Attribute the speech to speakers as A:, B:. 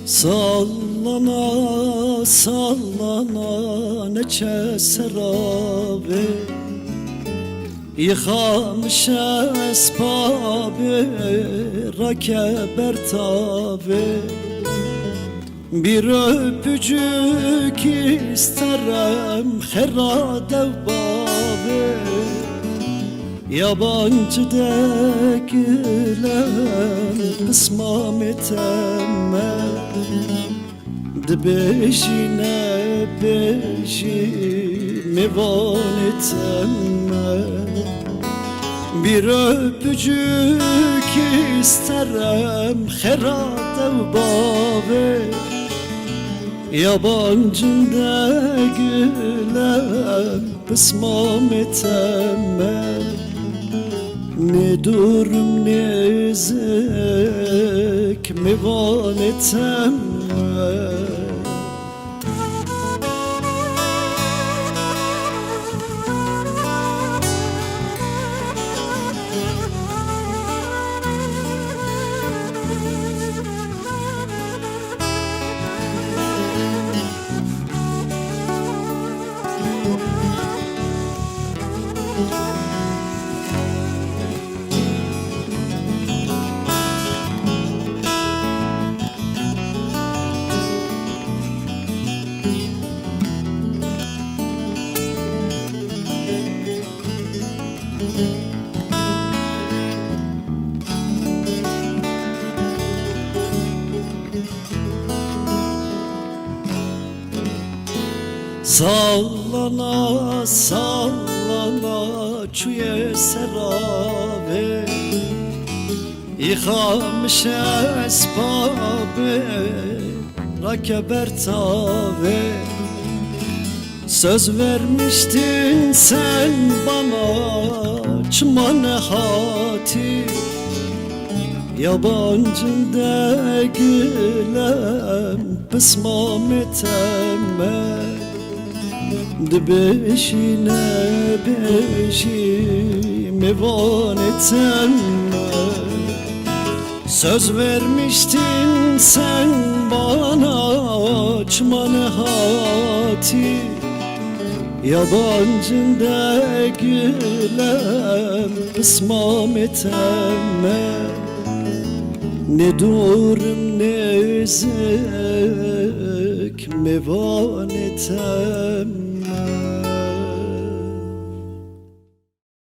A: Sallana sallana neçe serabı Yıkamış esbabı rakeber tabi Bir öpücük isterim herade babı Yabancı değilim kısmam eteme Beşine beşimi van eteme Bir öpücük isterim herade babı Yabancı değilim kısmam eteme Ne durum ne zek mi van eteme Sallana sallana çüye serave Yıkamış esbabı rakeber tabi Söz vermiştin sen bana çımane hati Yabancı değilim pısmam eteme Beşine beşimi van eteme Söz vermiştin sen bana çımane hati Yabancı değilim kısmam eteme Ne durum ne zek mi van eteme